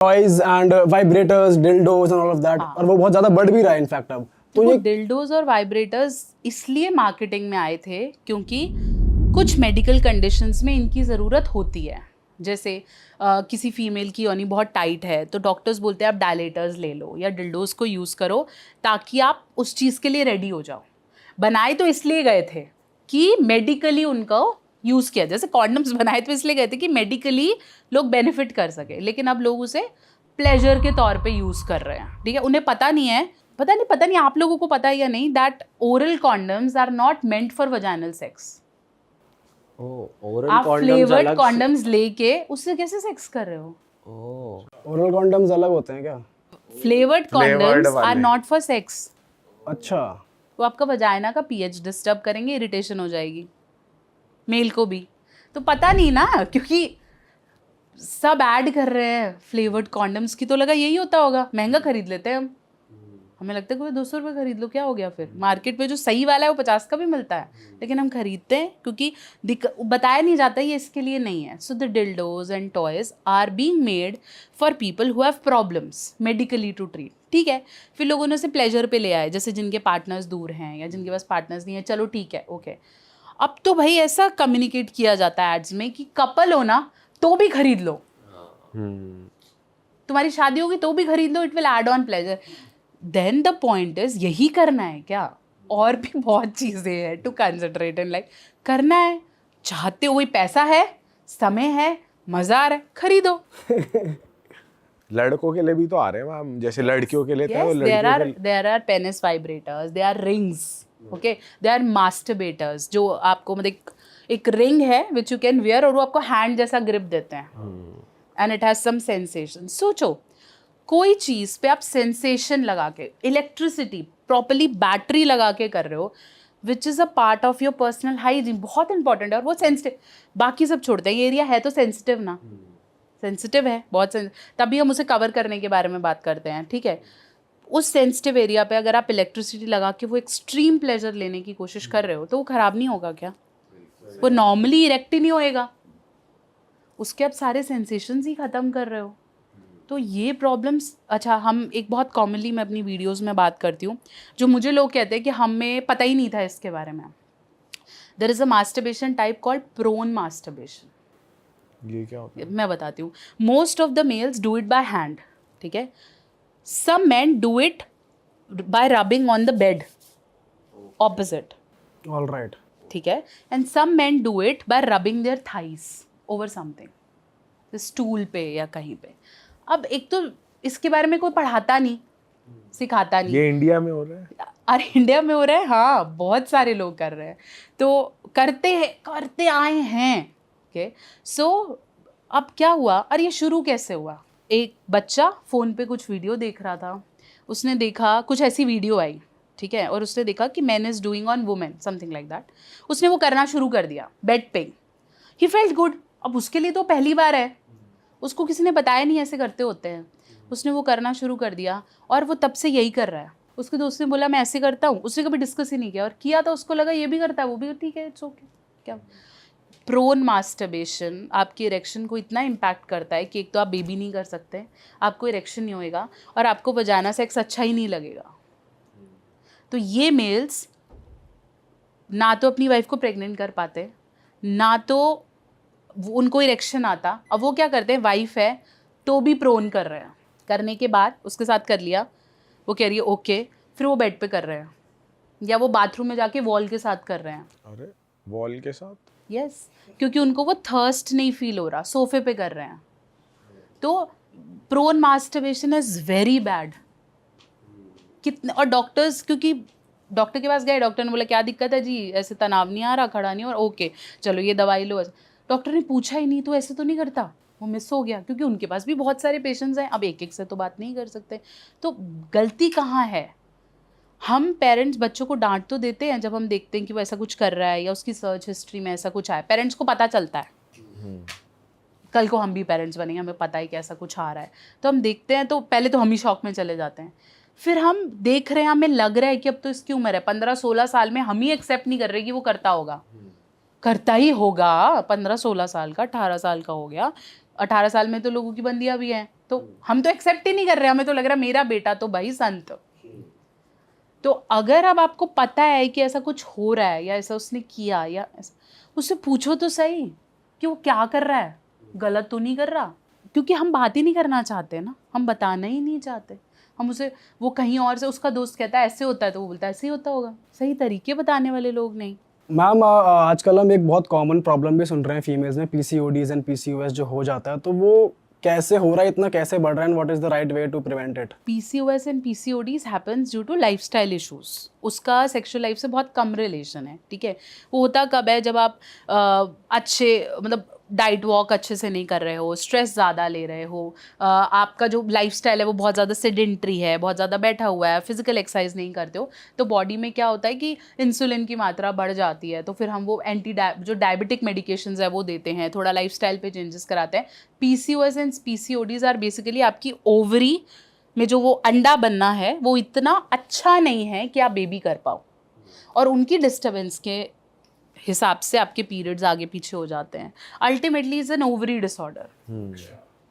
Toys and vibrators, dildos and all of that, और वो बहुत ज्यादा बढ़ भी रहा है इनफैक्ट अब। तो वो ये डिल्डोज और वाइब्रेटर्स इसलिए मार्केटिंग में आए थे क्योंकि कुछ मेडिकल कंडीशंस में इनकी ज़रूरत होती है। जैसे किसी फीमेल की योनि बहुत टाइट है तो डॉक्टर्स बोलते हैं आप डायलेटर्स ले लो या डिल्डोज को यूज़ करो ताकि आप उस चीज़ के लिए रेडी हो जाओ। बनाए तो इसलिए गए थे कि मेडिकली उनको यूज़ किया, जैसे कॉन्डम्स बनाए तो इसलिए गए थे कि मेडिकली लोग बेनिफिट कर सके, लेकिन अब लोग उसे प्लेजर के तौर पे यूज़ कर रहे हैं। ठीक है, उन्हें पता नहीं आप लोगों को पता है या नहीं that oral condoms are not meant for vaginal sex. Oral आप कॉन्डम्स फ्लेवर्ड अलग कॉन्डम्स लेके उससे कैसे सेक्स कर रहे हो? ओरल कॉन्डम्स अलग होते हैं क्या? फ्लेवर्ड कॉन्डम्स आर वाले। Not for sex. अच्छा, वो आपका वजाइना का पीएच डिस्टर्ब करेंगे, इरिटेशन हो जाएगी मेल को भी। तो पता नहीं ना, क्योंकि सब ऐड कर रहे हैं फ्लेवर्ड कॉन्डम्स की, तो लगा यही होता होगा, महंगा खरीद लेते हैं हम। हमें लगता है कि 200 रुपये खरीद लो, क्या हो गया फिर। मार्केट में जो सही वाला है वो 50 का भी मिलता है, लेकिन हम खरीदते हैं क्योंकि बताया नहीं जाता ये इसके लिए नहीं है। So the dildos and toys are being made for people who have problems medically to treat. ठीक है, फिर लोगों ने उसे प्लेजर पे ले आए, जैसे जिनके पार्टनर्स दूर हैं या जिनके पास पार्टनर्स नहीं है, चलो ठीक है ओके। अब तो भाई ऐसा कम्युनिकेट किया जाता है एड्स में कि कपल हो ना तो भी खरीद लो, तुम्हारी शादी होगी तो भी खरीद लो, it will add on pleasure. Then the point is यही करना है क्या? और भी बहुत चीज़ें हैं टू कंसिडरेट इन लाइफ। करना है, चाहते हो, वही पैसा है, समय है, मज़ा आ रहा है, खरीदो। लड़कों के लिए भी तो आ रहे हैं मैम, जैसे लड़कियों के लिए था वो Yes, there are penis vibrators, there are rings, okay, there are masturbators जो आपको मतलब एक रिंग है which you can wear और वो आपको हैंड जैसा ग्रिप देते हैं and it has some sensation। सोचो कोई चीज़ पे आप सेंसेशन लगा के, इलेक्ट्रिसिटी प्रॉपरली बैटरी लगा के कर रहे हो, which is a part of your personal hygiene, बहुत इंपॉर्टेंट है। और वो सेंसिटिव, बाकी सब छोड़ते हैं, ये एरिया है तो सेंसिटिव ना, सेंसिटिव है बहुत तभी हम उसे कवर करने के बारे में बात करते हैं। ठीक है, उस सेंसिटिव एरिया पे अगर आप इलेक्ट्रिसिटी लगा के वो एक्सट्रीम प्लेजर लेने की कोशिश कर रहे हो तो वो ख़राब नहीं होगा क्या? वो नॉर्मली इरेक्ट ही नहीं होएगा, उसके आप सारे सेंसेशंस ही ख़त्म कर रहे हो। तो ये प्रॉब्लम्स, अच्छा हम एक बहुत कॉमनली मैं अपनी वीडियोस में बात करती हूँ, जो मुझे लोग कहते हैं कि हमें पता ही नहीं था इसके बारे में। There is a masturbation type called prone masturbation. ये क्या होता है? मैं बताती हूँ। Most of the males do it by hand, ठीक है। Some man do it by rubbing on the bed opposite, all right. ठीक है। And some man do it by rubbing their thighs over something, stool पे या कहीं पे। अब एक तो इसके बारे में कोई पढ़ाता नहीं, सिखाता नहीं। ये इंडिया में हो रहा है? अरे इंडिया में हो रहा है, हाँ, बहुत सारे लोग कर रहे हैं, तो करते आए हैं। ओके, सो अब क्या हुआ, और ये शुरू कैसे हुआ? एक बच्चा फ़ोन पे कुछ वीडियो देख रहा था, उसने देखा कुछ ऐसी वीडियो आई, ठीक है, और उसने देखा कि man is doing on women something like that. उसने वो करना शुरू कर दिया बेड पे, ही फेल्ट गुड। अब उसके लिए तो पहली बार है, उसको किसी ने बताया नहीं ऐसे करते होते हैं। उसने वो करना शुरू कर दिया और वो तब से यही कर रहा है। उसके दोस्त ने बोला मैं ऐसे करता हूँ, उसने कभी डिस्कस ही नहीं किया, और किया तो उसको लगा ये भी करता है, वो भी ठीक है, इट्स ओके। क्या प्रोन मास्टरबेशन आपकी इरेक्शन को इतना इम्पैक्ट करता है कि एक तो आप बेबी नहीं कर सकते, आपको इरेक्शन नहीं होएगा, और आपको वजाना सेक्स अच्छा ही नहीं लगेगा। तो ये मेल्स ना तो अपनी वाइफ को प्रेग्नेंट कर पाते, ना तो उनको इरेक्शन आता। अब वो क्या करते हैं, वाइफ है तो भी प्रोन कर रहे हैं, करने के बाद उसके साथ कर लिया, वो कह रही है ओके, फिर वो बेड पे कर रहे हैं, या वो बाथरूम में जाके वॉल के साथ कर रहे हैं। अरे वॉल के साथ? यस, क्योंकि उनको वो थर्स्ट नहीं फील हो रहा, सोफे पे कर रहे हैं। तो porn masturbation is very bad. कितने, और डॉक्टर्स, क्योंकि डॉक्टर के पास गए, डॉक्टर ने बोला क्या दिक्कत है जी, ऐसे तनाव नहीं आ रहा, खड़ा नहीं हो रहा, ओके चलो ये दवाई लो। डॉक्टर ने पूछा ही नहीं, तो ऐसे तो नहीं करता, वो मिस हो गया, क्योंकि उनके पास भी बहुत सारे पेशेंट्स हैं, अब एक एक से तो बात नहीं कर सकते। तो गलती कहाँ है? हम पेरेंट्स बच्चों को डांट तो देते हैं जब हम देखते हैं कि वो ऐसा कुछ कर रहा है या उसकी सर्च हिस्ट्री में ऐसा कुछ आया, पेरेंट्स को पता चलता है। कल को हम भी पेरेंट्स बनेंगे, हमें पता है कि ऐसा कुछ आ रहा है, तो हम देखते हैं, तो पहले तो हम ही शॉक में चले जाते हैं। फिर हम देख रहे हैं, हमें लग रहा है कि अब तो इसकी उम्र है 15-16 साल में, हम ही एक्सेप्ट नहीं कर रहे कि वो करता होगा। करता ही होगा, 15-16 साल का, 18 साल का हो गया, 18 साल में तो लोगों की बंदियां भी हैं, तो हम तो एक्सेप्ट ही नहीं कर रहे, हमें तो लग रहा है मेरा बेटा तो भाई संत। तो अगर अब आपको पता है कि ऐसा कुछ हो रहा है या ऐसा उसने किया या उससे पूछो तो सही कि वो क्या कर रहा है, गलत तो नहीं कर रहा। क्योंकि हम बात ही नहीं करना चाहते ना, हम बताना ही नहीं चाहते। हम उसे, वो कहीं और से उसका दोस्त कहता है ऐसे होता है तो वो बोलता है ऐसे ही होता होगा। सही तरीके बताने वाले लोग नहीं। मैम आजकल हम एक बहुत कॉमन प्रॉब्लम भी सुन रहे हैं फीमेल्स में, पीसीओडीज एंड पीसीओएस जो हो जाता है, तो वो कैसे हो रहा है, इतना कैसे बढ़ रहा है, and what is the right way to prevent it? PCOS and PCODs happens due to lifestyle issues. उसका सेक्सुअल लाइफ से बहुत कम रिलेशन है, ठीक है। वो होता कब है, जब आप अच्छे मतलब डाइट वॉक अच्छे से नहीं कर रहे हो, स्ट्रेस ज़्यादा ले रहे हो, आपका जो लाइफस्टाइल है वो बहुत ज़्यादा सेडेंट्री है, बहुत ज़्यादा बैठा हुआ है, फिजिकल एक्सरसाइज नहीं करते हो, तो बॉडी में क्या होता है कि इंसुलिन की मात्रा बढ़ जाती है। तो फिर हम वो जो डायबिटिक मेडिकेशंस है वो देते हैं, थोड़ा लाइफस्टाइल पे चेंजेस कराते हैं। PCOS and PCODs are basically आपकी ओवरी में जो वो अंडा बनना है वो इतना अच्छा नहीं है कि आप बेबी कर पाओ, और उनकी डिस्टर्बेंस के हिसाब से आपके पीरियड्स आगे पीछे हो जाते हैं। Ultimately is an ovary disorder,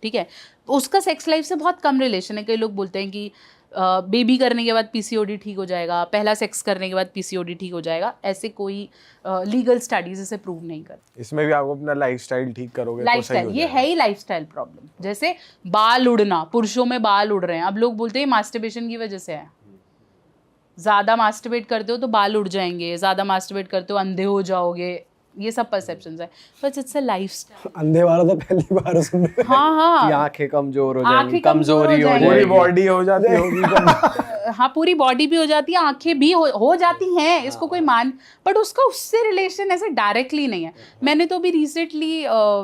ठीक है। उसका सेक्स लाइफ से बहुत कम रिलेशन है। कई लोग बोलते हैं कि बेबी करने के बाद PCOD ठीक हो जाएगा, पहला सेक्स करने के बाद PCOD ठीक हो जाएगा। ऐसे कोई लीगल स्टडीज इसे प्रूव नहीं करते। इसमें भी आप अपना लाइफस्टाइल ठीक करोगे तो सही लाइफस्टाइल, हो ये जाएगा। है ही लाइफस्टाइल प्रॉब्लम। जैसे बाल उड़ना, पुरुषों में बाल उड़ रहे हैं, अब लोग बोलते हैं मास्टरबेशन की वजह से है। ज़्यादा मास्टरबेट करते हो तो बाल उड़ जाएंगे, ज़्यादा मास्टरबेट करते हो अंधे हो जाओगे, ये सब परसेप्शंस है, बट इट्स अ लाइफस्टाइल। अंधे वाला तो पहली बार सुन रहे हैं। हाँ कि हाँ आंखें कमजोर हो आंखें जाएंगी, कमजोर हो कमजोरी हो जाएंगी। पूरी जाएगी। बॉडी हो जाती होगी। हाँ पूरी बॉडी भी हो जाती है, आंखें भी हो जाती हैं, इसको कोई मान, बट उसका उससे रिलेशन ऐसे डायरेक्टली नहीं है। मैंने तो अभी रिसेंटली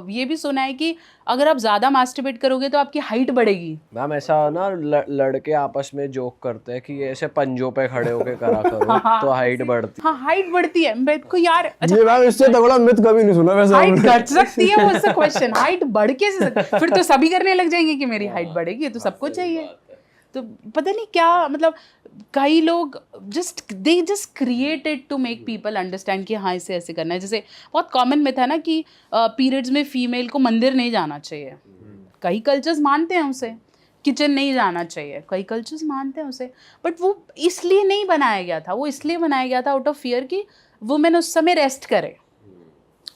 ये भी सुना है कि अगर आप ज़्यादा मास्टरबेट करोगे तो आपकी हाइट बढ़ेगी। मैम ऐसा ना लड़के आपस में जोक करते हैं कि ये ऐसे पंजों पे खड़े होके करा करो तो हाइट बढ़ती। हाँ हाइट बढ़ती है। मेरे को यार अच्छा, ये मैम इससे तगड़ा मिथ कभी नहीं सुना वैसे हाइट हमने। घट सकती है, वो क्वेश्चन हाइट बढ़ के फिर तो सभी करने लग जाएंगे कि मेरी हाइट बढ़ेगी, तो सबको चाहिए। तो पता नहीं क्या, मतलब कई लोग they just created to make people understand कि हाँ इसे ऐसे करना है। जैसे बहुत कॉमन में था ना कि पीरियड्स में फीमेल को मंदिर नहीं जाना चाहिए। कई कल्चर्स मानते हैं उसे, किचन नहीं जाना चाहिए, कई कल्चर्स मानते हैं उसे, बट वो इसलिए नहीं बनाया गया था। वो इसलिए बनाया गया था आउट ऑफ फियर कि वुमेन उस समय रेस्ट करे।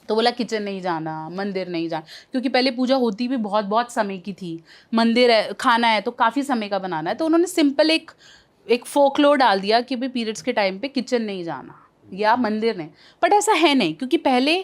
तो बोला किचन नहीं जाना, मंदिर नहीं जाना, क्योंकि पहले पूजा होती भी बहुत बहुत समय की थी। मंदिर है, खाना है तो काफ़ी समय का बनाना है, तो उन्होंने सिंपल एक फोकलोर डाल दिया कि भाई पीरियड्स के टाइम पे किचन नहीं जाना या मंदिर नहीं। बट ऐसा है नहीं, क्योंकि पहले,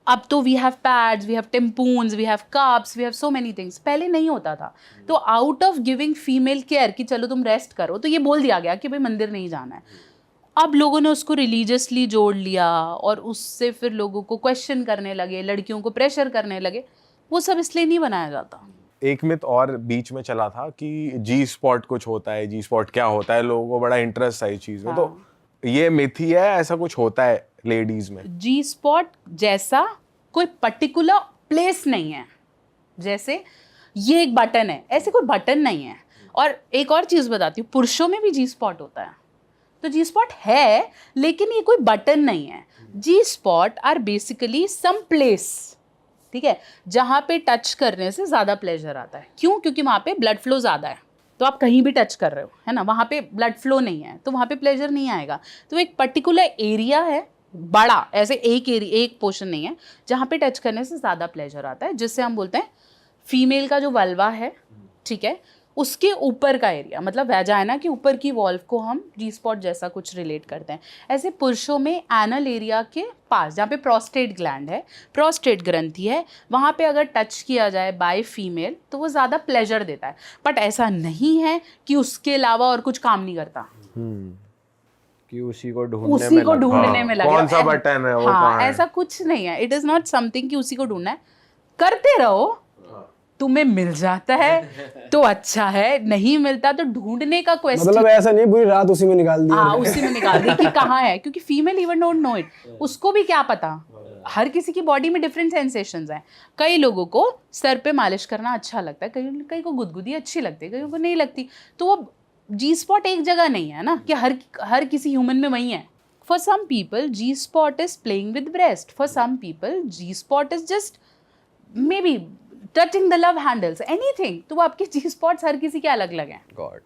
अब तो we have pads, we have tampons, we have cups, we have so many things. पहले नहीं होता था। तो out of giving female care कि चलो तुम रेस्ट करो, तो ये बोल दिया गया कि भाई मंदिर नहीं जाना है। अब लोगों ने उसको रिलीजियसली जोड़ लिया और उससे फिर लोगों को क्वेश्चन करने लगे, लड़कियों को प्रेशर करने लगे। वो सब इसलिए नहीं बनाया जाता। एक मिथ और बीच में चला था कि जी स्पॉट कुछ होता है, जी स्पॉट क्या होता है, लोगों को बड़ा इंटरेस्ट है इस चीज में। तो ये मिथ ही है, ऐसा कुछ होता है लेडीज में? जी स्पॉट जैसा कोई पर्टिकुलर प्लेस नहीं है। जैसे ये एक बटन है, ऐसे कोई बटन नहीं है। और एक और चीज़ बताती हूँ, पुरुषों में भी जी स्पॉट होता है। तो जी स्पॉट है, लेकिन ये कोई बटन नहीं है। G spot are basically some place, ठीक है, जहाँ पे टच करने से ज़्यादा प्लेजर आता है। क्यों? क्योंकि वहाँ पे ब्लड फ्लो ज़्यादा है। तो आप कहीं भी टच कर रहे हो, है ना, वहाँ पे ब्लड फ्लो नहीं है, तो वहाँ पे प्लेजर नहीं आएगा। तो एक पर्टिकुलर एरिया है, बड़ा, ऐसे एक पोर्शन नहीं है, जहाँ पे टच करने से ज़्यादा प्लेजर आता है, जिससे हम बोलते हैं फीमेल का जो वल्वा है, ठीक है, उसके ऊपर का एरिया, मतलब वैजाइना के ऊपर की वॉल्व को हम जी स्पॉट जैसा कुछ रिलेट करते हैं। ऐसे पुरुषों में एनल एरिया के पास, जहाँ पे प्रोस्टेट ग्लैंड है, प्रोस्टेट ग्रंथि है, वहाँ पे अगर टच किया जाए बाय फीमेल तो वो ज़्यादा प्लेजर देता है। बट ऐसा नहीं है कि उसके अलावा और कुछ काम नहीं करता, कि उसी को ढूंढने में लगे। कौन सा बटन है वो, हाँ, कहाँ है? ऐसा कुछ नहीं है। इट इज़ नॉट समथिंग कि उसी को ढूंढना है। करते रहो, तुम्हें मिल जाता है तो अच्छा है, नहीं मिलता तो ढूंढने का क्वेश्चन। मतलब ऐसा नहीं पूरी रात उसी में निकाल दी। हाँ, उसी में निकाल दी कि कहाँ है, क्योंकि female even don't know it. उसको भी क्या पता, हर किसी की बॉडी में डिफरेंट सेंसेशंस हैं। कई लोगों को सर पे मालिश करना अच्छा लगता है, कई को गुदगुदी अच्छी लगती है, कई को नहीं लगती। तो वो जी स्पॉट एक जगह नहीं है ना कि हर किसी ह्यूमन में वही है। For some people G spot is playing with breast, for some people G spot is just maybe touching the love handles, anything, तो वो आपके जी स्पॉट्स हर किसी के अलग अलग हैं। गॉड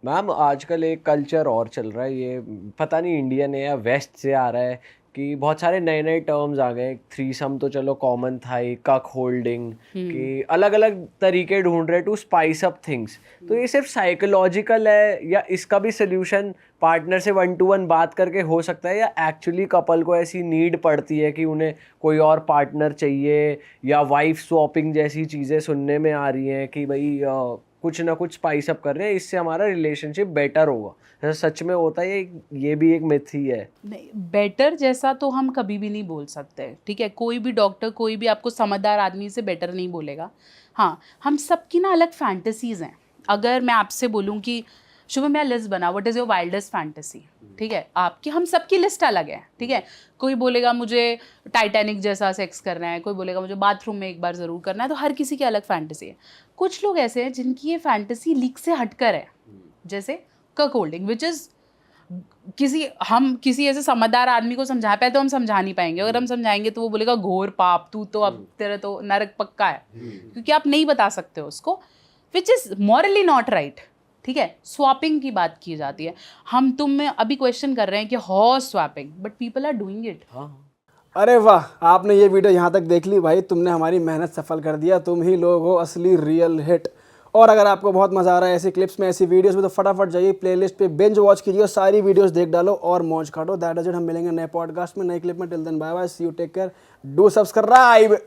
मैम, आजकल एक कल्चर और चल रहा है, ये पता नहीं इंडियन है या वेस्ट से आ रहा है, कि बहुत सारे नए नए टर्म्स आ गए। थ्रीसम तो चलो कॉमन था ही, कक होल्डिंग, कि अलग अलग तरीके ढूंढ रहे टू स्पाइस अप थिंग्स। तो ये सिर्फ साइकोलॉजिकल है या इसका भी सोल्यूशन पार्टनर से 1-to-1 बात करके हो सकता है, या एक्चुअली कपल को ऐसी नीड पड़ती है कि उन्हें कोई और पार्टनर चाहिए, या वाइफ स्वैपिंग जैसी चीज़ें सुनने में आ रही हैं कि भाई कुछ ना कुछ स्पाइस अप कर रहे हैं, इससे हमारा रिलेशनशिप बेटर होगा। ऐसा सच में होता है ये भी एक मिथ ही है? नहीं, बेटर जैसा तो हम कभी भी नहीं बोल सकते, ठीक है। कोई भी डॉक्टर, कोई भी आपको समझदार आदमी से बेटर नहीं बोलेगा। हाँ, हम सबकी ना अलग फैंटेसीज हैं। अगर मैं आपसे बोलूँ कि शुभ मेरा लिस्ट बना, what is your wildest fantasy, ठीक है, आपकी, हम सबकी लिस्ट अलग है, ठीक है। कोई बोलेगा मुझे टाइटैनिक जैसा सेक्स करना है, कोई बोलेगा मुझे बाथरूम में एक बार ज़रूर करना है, तो हर किसी की अलग फैंटेसी है। कुछ लोग ऐसे हैं जिनकी ये फैंटेसी लीक से हटकर है, जैसे कक होल्डिंग, विच इज़ हम किसी ऐसे समझदार आदमी को समझा पाए तो हम समझा नहीं पाएंगे। अगर हम समझाएंगे तो वो बोलेगा घोर पाप, तू तो अब तेरा तो नरक पक्का है, क्योंकि आप नहीं बता सकते हो उसको, which is morally not right, ठीक है। स्वैपिंग की बात की जाती है, हम तुम में अभी क्वेश्चन कर रहे हैं कि horse swapping, but people are doing it. अरे वाह, आपने ये वीडियो यहाँ तक देख ली भाई, तुमने हमारी मेहनत सफल कर दिया। तुम ही लोग हो असली रियल हिट। और अगर आपको बहुत मज़ा आ रहा है ऐसी क्लिप्स में, ऐसी वीडियोस में, तो फटाफट जाइए प्लेलिस्ट पे बिंज वॉच कीजिए और सारी वीडियोस देख डालो और मौज काटो। That is it. हम मिलेंगे नए पॉडकास्ट में, नए क्लिप में। Till then bye bye, see you, take care, do subscribe.